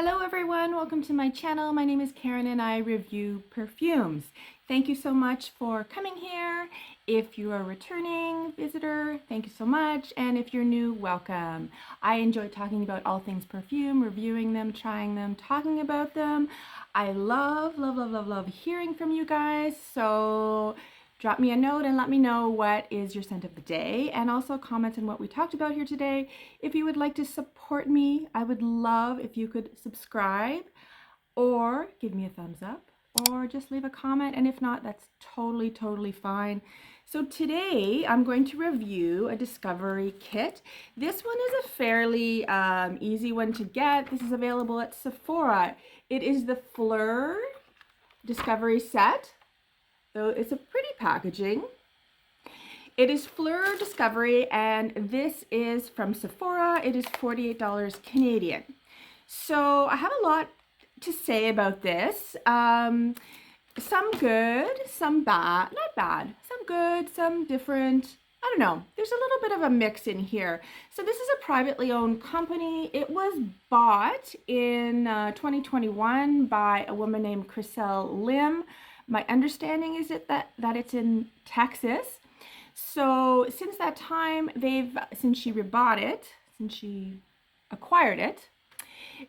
Hello everyone, welcome to my channel. My name is Karen and I review perfumes. Thank you so much for coming here. If you are a returning visitor, thank you so much. And if you're new, welcome. I enjoy talking about all things perfume, reviewing them, trying them, talking about them. I love hearing from you guys. So drop me a note and let me know what is your scent of the day, and also comment on what we talked about here today. If you would like to support me, I would love if you could subscribe or give me a thumbs up or just leave a comment, and if not, that's totally fine. So today I'm going to review a discovery kit. This one is a fairly easy one to get. This is available at Sephora. It is the Phlur discovery set. So it's a pretty packaging. It is Phlur Discovery, and this is from Sephora. It is $48 Canadian. So I have a lot to say about this. Some good, some bad, not bad, some good, some different. I don't know. There's a little bit of a mix in here. So this is a privately owned company. It was bought in 2021 by a woman named Chriselle Lim. My understanding is that it's in Texas. So since that time, since she acquired it,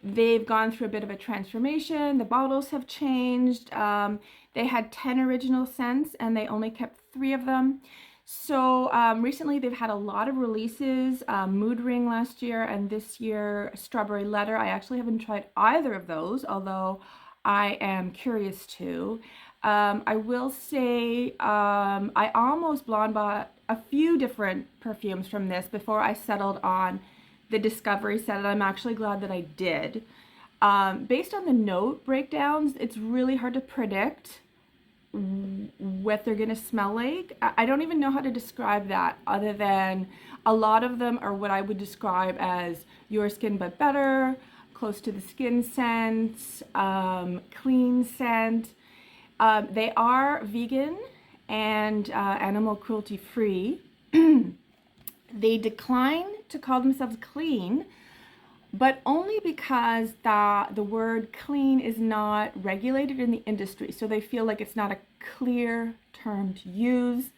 they've gone through a bit of a transformation. The bottles have changed. They had 10 original scents and they only kept 3 of them. So recently they've had a lot of releases, Mood Ring last year, and this year Strawberry Letter. I actually haven't tried either of those, although I am curious to. I will say I almost blonde bought a few different perfumes from this before I settled on the Discovery set, and I'm actually glad that I did. Based on the note breakdowns, it's really hard to predict what they're gonna smell like. I don't even know how to describe that, other than a lot of them are what I would describe as Your Skin But Better, close to the skin scent, clean scent. They are vegan and animal cruelty free. They decline to call themselves clean, but only because the word clean is not regulated in the industry. So they feel like it's not a clear term to use.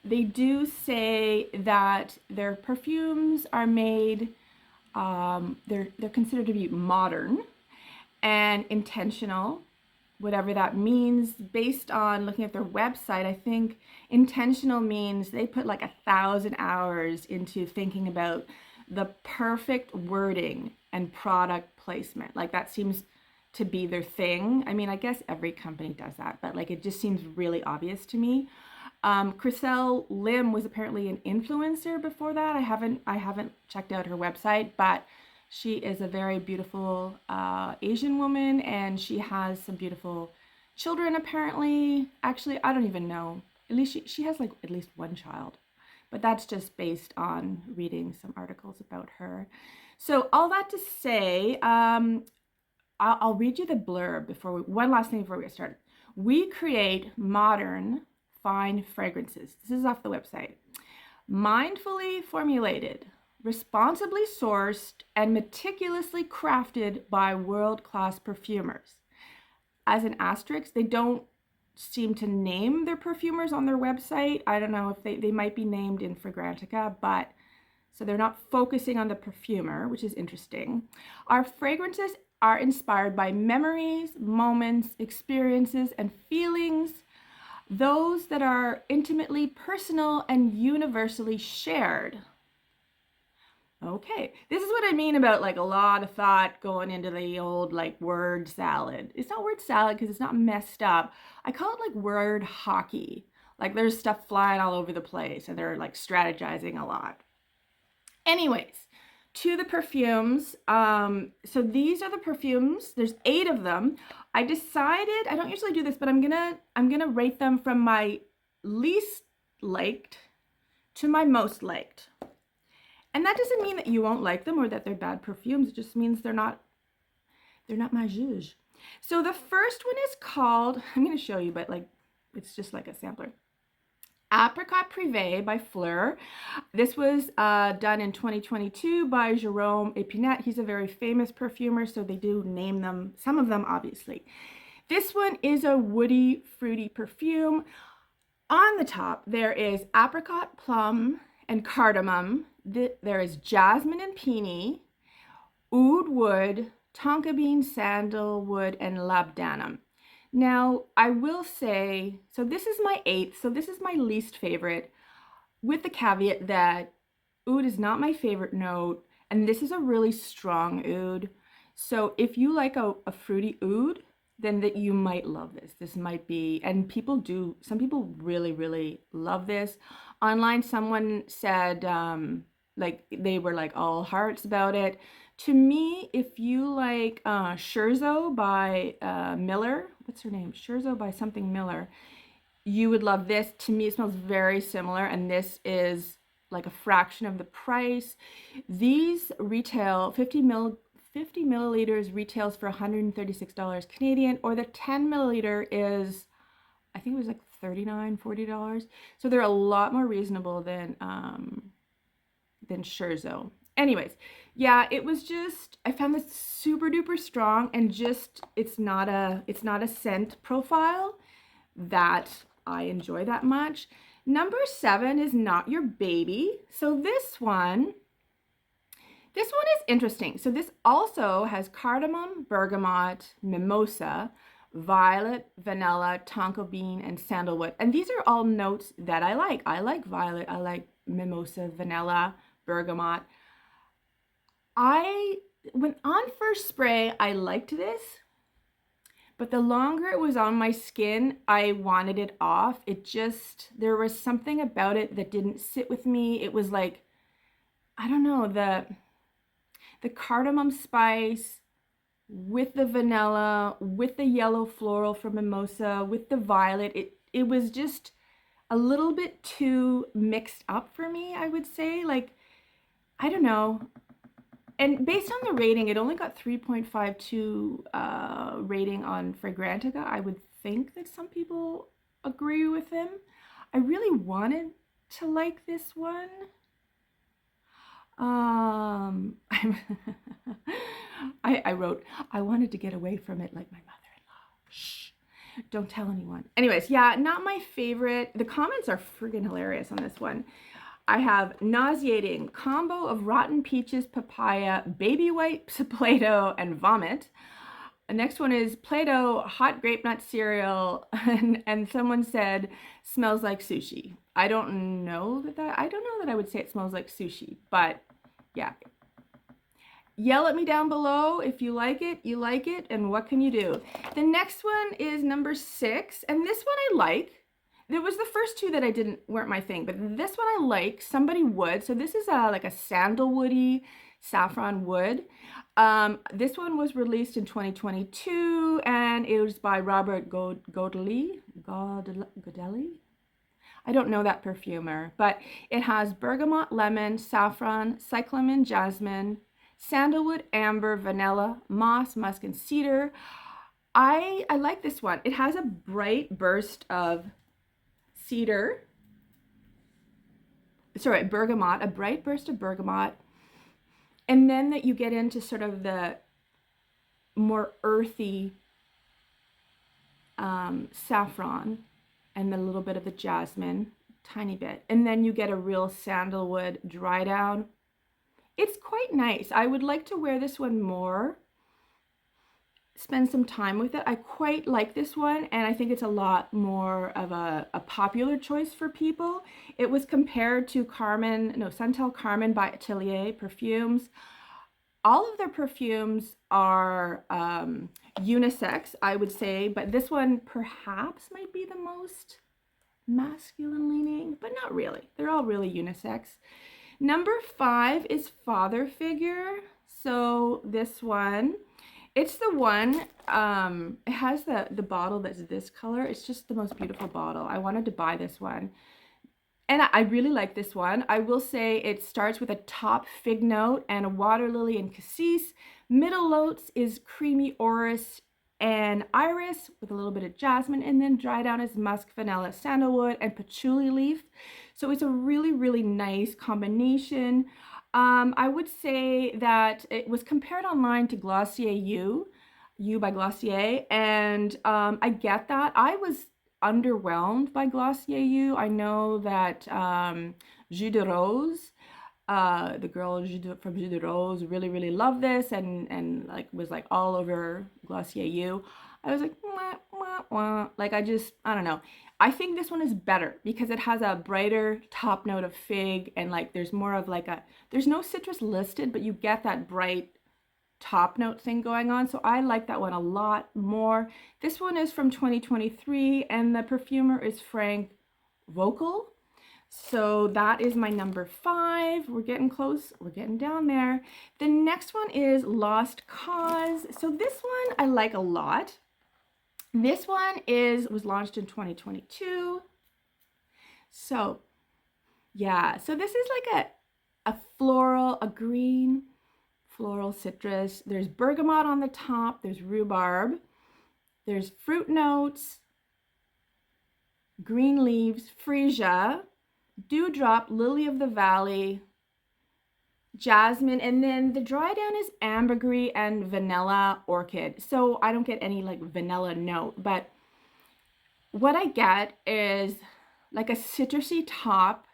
They do say that their perfumes are made, they're considered to be modern and intentional, whatever that means. Based on looking at their website, I think intentional means they put like 1,000 hours into thinking about the perfect wording and product placement. Like that seems to be their thing. I mean, I guess every company does that, but like it just seems really obvious to me. Chriselle Lim was apparently an influencer before that. I haven't checked out her website, but she is a very beautiful Asian woman, and she has some beautiful children apparently. Actually, I don't even know. At least she has like at least one child, but that's just based on reading some articles about her. So all that to say, I'll read you the blurb one last thing before we get started. We create modern, fine fragrances. This is off the website. Mindfully formulated, responsibly sourced, and meticulously crafted by world-class perfumers. As an asterisk, they don't seem to name their perfumers on their website. I don't know if they might be named in Fragrantica, but so they're not focusing on the perfumer, which is interesting. Our fragrances are inspired by memories, moments, experiences, and feelings, those that are intimately personal and universally shared. Okay, this is what I mean about like a lot of thought going into the old like word salad. It's not word salad because it's not messed up. I call it like word hockey. Like there's stuff flying all over the place and they're like strategizing a lot. Anyways, to the perfumes. So these are the perfumes. There's 8 of them. I decided, I don't usually do this, but I'm gonna rate them from my least liked to my most liked. And that doesn't mean that you won't like them or that they're bad perfumes. It just means they're not my zhuzh. So the first one is called, I'm going to show you, but like it's just like a sampler. Apricot Privee by Phlur. This was done in 2022 by Jerome Epinette. He's a very famous perfumer, so they do name them, some of them obviously. This one is a woody, fruity perfume. On the top, there is apricot, plum, and cardamom. There is jasmine and peony, oud wood, tonka bean, sandalwood, and labdanum. Now, I will say, so this is my 8th, so this is my least favorite, with the caveat that oud is not my favorite note, and this is a really strong oud. So if you like a fruity oud, then that you might love this. This might be, and some people really love this. Online, someone said, like, they were like all hearts about it. To me, if you like Scherzo by Miller, what's her name? Scherzo by something Miller, you would love this. To me, it smells very similar, and this is like a fraction of the price. These retail 50 milliliters retails for $136 Canadian, or the 10 milliliter is, I think it was like $39, $40. So they're a lot more reasonable than Scherzo. Anyways, yeah, it was just, I found this super duper strong, and just it's not a scent profile that I enjoy that much. Number 7 is Not Your Baby. So this one is interesting. So this also has cardamom, bergamot, mimosa, violet, vanilla, tonka bean, and sandalwood. And these are all notes that I like. I like violet, I like mimosa, vanilla, bergamot. When on first spray, I liked this, but the longer it was on my skin, I wanted it off. There was something about it that didn't sit with me. It was like, I don't know, the cardamom spice with the vanilla, with the yellow floral from mimosa, with the violet. It was just a little bit too mixed up for me, I would say. Like, I don't know. And based on the rating, it only got 3.52 rating on Fragrantica. I would think that some people agree with him. I really wanted to like this one. I wrote, I wanted to get away from it like my mother-in-law. Shh, don't tell anyone. Anyways, yeah, not my favorite. The comments are friggin' hilarious on this one. I have nauseating combo of rotten peaches, papaya, baby wipes, Play-Doh, and vomit. The next one is Play-Doh, hot grape nut cereal, and someone said smells like sushi. I don't know that I would say it smells like sushi, but yeah. Yell at me down below if you like it, and what can you do? The next one is number 6, and this one I like. There was the first two that weren't my thing, but this one I like, Somebody Would. So this is like a sandalwoody saffron wood. This one was released in 2022, and it was by Robert Godelli. I don't know that perfumer, but it has bergamot, lemon, saffron, cyclamen, jasmine, sandalwood, amber, vanilla, moss, musk, and cedar. I like this one. It has a bright burst of bergamot, a bright burst of bergamot, and then that you get into sort of the more earthy saffron, and a little bit of the jasmine, tiny bit, and then you get a real sandalwood dry down. It's quite nice. I would like to wear this one more, spend some time with it. I quite like this one, and I think it's a lot more of a popular choice for people. It was compared to Santal Carmen by Atelier Perfumes. All of their perfumes are unisex, I would say, but this one perhaps might be the most masculine leaning, but not really. They're all really unisex. Number 5 is Father Figure. So this one, it's the one, it has the bottle that's this color. It's just the most beautiful bottle. I wanted to buy this one, and I really like this one. I will say it starts with a top fig note and a water lily and cassis. Middle notes is creamy orris and iris with a little bit of jasmine, and then dry down is musk, vanilla, sandalwood, and patchouli leaf. So it's a really, really nice combination. I would say that it was compared online to Glossier You by Glossier, and I get that. I was underwhelmed by Glossier You. I know that Jus de Rose, the girl from Jus de Rose really, really loved this and like was like all over Glossier You. I was like, wah, wah, wah. Like I don't know. I think this one is better because it has a brighter top note of fig, and like there's more of like there's no citrus listed, but you get that bright top note thing going on. So I like that one a lot more. This one is from 2023 and the perfumer is Frank Vocal. So that is my number 5. We're getting close. We're getting down there. The next one is Lost Cause. So this one I like a lot. This one was launched in 2022. So yeah, so this is like a floral, a green floral citrus. There's bergamot on the top. There's rhubarb. There's fruit notes, green leaves, freesia, dewdrop, lily of the valley, jasmine, and then the dry down is ambergris and vanilla orchid. So I don't get any like vanilla note, but what I get is like a citrusy top.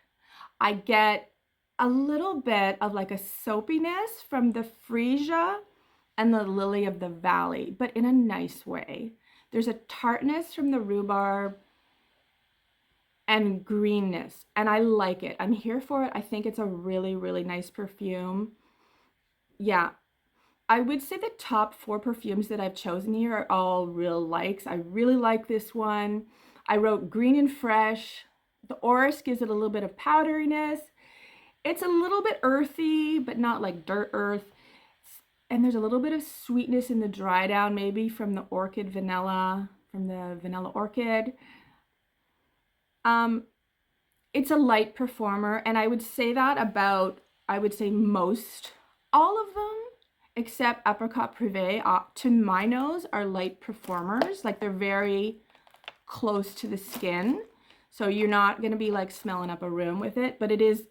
I get a little bit of like a soapiness from the freesia and the lily of the valley, but in a nice way. There's a tartness from the rhubarb and greenness, and I like it. I'm here for it. I think it's a really, really nice perfume. Yeah, I would say the top 4 perfumes that I've chosen here are all real likes. I really like this one. I wrote green and fresh. The orris gives it a little bit of powderiness. It's a little bit earthy, but not like dirt earth. And there's a little bit of sweetness in the dry down, maybe from the orchid vanilla, from the vanilla orchid. It's a light performer, and I would say that about, I would say most, all of them, except Apricot Privee, to my nose, are light performers. Like they're very close to the skin. So you're not going to be like smelling up a room with it, but it is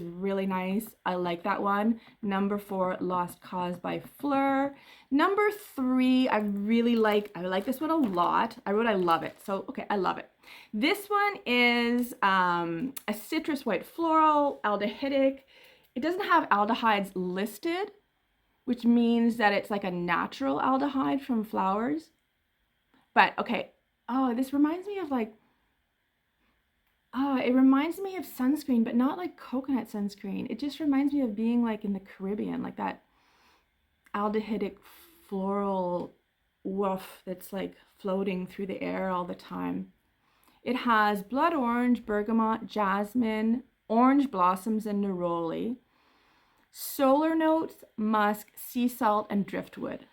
really nice. I like that one. Number 4, Lost Cause by Phlur. Number 3, I like this one a lot. I love it. So, okay, I love it. This one is a citrus white floral, aldehydic. It doesn't have aldehydes listed, which means that it's like a natural aldehyde from flowers. But, okay. Oh, this reminds me of like, it reminds me of sunscreen, but not like coconut sunscreen. It just reminds me of being like in the Caribbean, like that aldehydic floral woof that's like floating through the air all the time. It has blood orange, bergamot, jasmine, orange blossoms, and neroli. Solar notes, musk, sea salt, and driftwood.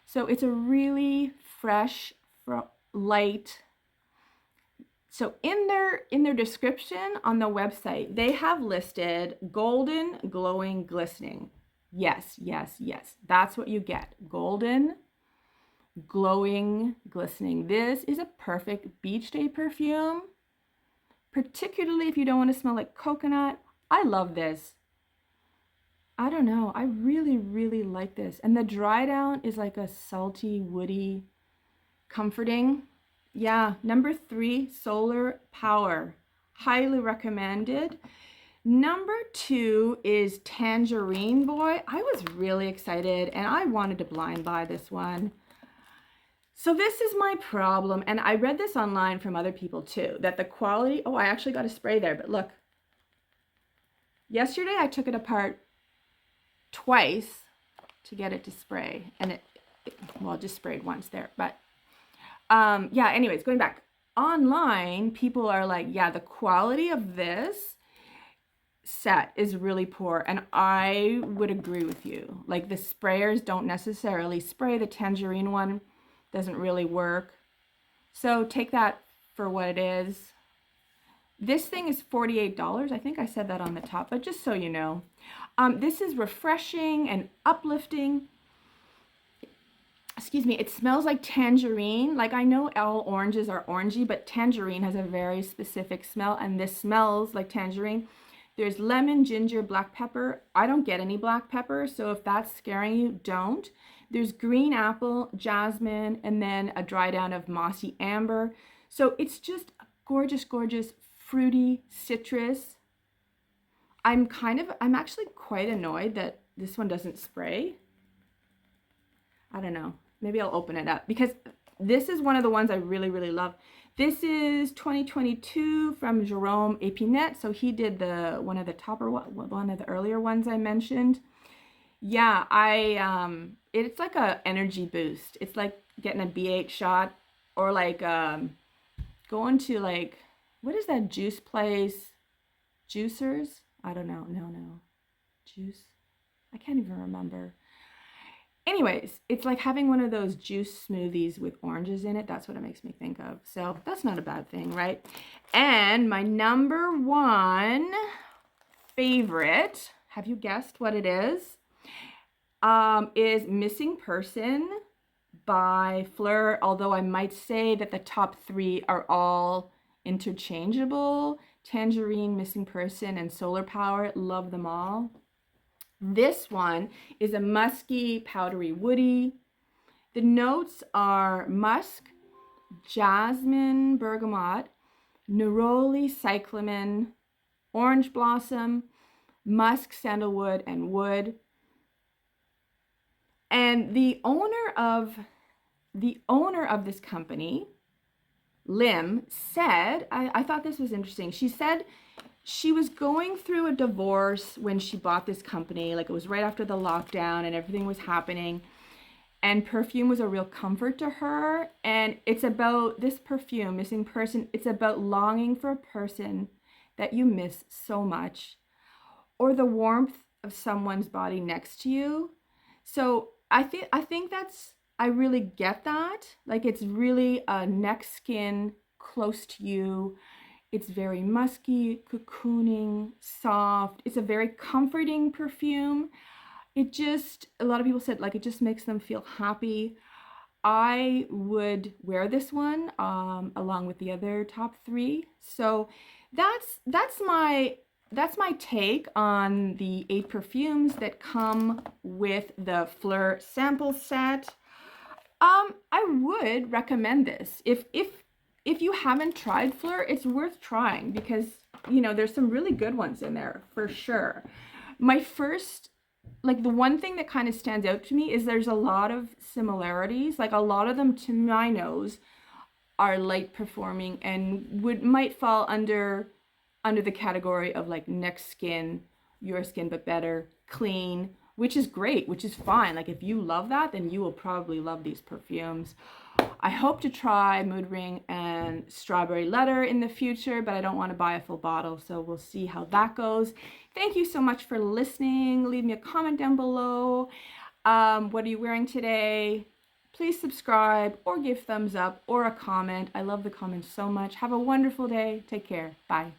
So it's a really fresh, light. So in their description on the website, they have listed golden, glowing, glistening. Yes, yes, yes. That's what you get. Golden, glowing, glistening. This is a perfect beach day perfume, particularly if you don't want to smell like coconut. I love this. I don't know. I really, really like this. And the dry down is like a salty, woody, comforting. Yeah, number 3, Solar Power. Highly recommended. Number 2 is Tangerine Boy. I was really excited and I wanted to blind buy this one. So this is my problem, and I read this online from other people too, that the quality, oh, I actually got a spray there, but look. Yesterday I took it apart twice to get it to spray, and it just sprayed once there, but yeah, anyways, going back. Online, people are like, yeah, the quality of this set is really poor, and I would agree with you. Like the sprayers don't necessarily spray. The Tangerine one doesn't really work. So take that for what it is. This thing is $48. I think I said that on the top, but just so you know. This is refreshing and uplifting. excuse me, it smells like tangerine. Like I know all oranges are orangey, but tangerine has a very specific smell, and this smells like tangerine. There's lemon, ginger, black pepper. I don't get any black pepper, so if that's scaring you, don't. There's green apple, jasmine, and then a dry down of mossy amber. So it's just a gorgeous, gorgeous, fruity citrus. I'm actually quite annoyed that this one doesn't spray. I don't know. Maybe I'll open it up because this is one of the ones I really, really love. This is 2022 from Jerome Epinette. So he did one of the earlier ones I mentioned. Yeah, it's like a energy boost. It's like getting a B8 shot, or like going to like, what is that juice place? Juicers? I don't know. No. Juice? I can't even remember. Anyways, it's like having one of those juice smoothies with oranges in it. That's what it makes me think of. So that's not a bad thing, right? And my number one favorite, have you guessed what it is Missing Person by Phlur. Although I might say that the top three are all interchangeable. Tangerine, Missing Person, and Solar Power. Love them all. This one is a musky, powdery, woody. The notes are musk, jasmine, bergamot, neroli, cyclamen, orange blossom, musk, sandalwood, and wood. And the owner of this company, Lim, said, I thought this was interesting. She said she was going through a divorce when she bought this company. Like it was right after the lockdown and everything was happening. And perfume was a real comfort to her. And it's about this perfume, Missing Person. It's about longing for a person that you miss so much, or the warmth of someone's body next to you. So I think I really get that. Like it's really a neck skin close to you. It's very musky, cocooning, soft. It's a very comforting perfume. A lot of people said like it just makes them feel happy. I would wear this one along with the other top three. So that's my take on the 8 perfumes that come with the Phlur sample set. I would recommend this. If you haven't tried Phlur, it's worth trying because, you know, there's some really good ones in there for sure. The one thing that kind of stands out to me is there's a lot of similarities. Like a lot of them, to my nose, are light performing and might fall under the category of like neck skin, your skin but better, clean, which is great, which is fine. Like if you love that, then you will probably love these perfumes. I hope to try Mood Ring and Strawberry Letter in the future, but I don't want to buy a full bottle, so we'll see how that goes. Thank you so much for listening. Leave me a comment down below. What are you wearing today? Please subscribe or give thumbs up or a comment. I love the comments so much. Have a wonderful day. Take care. Bye.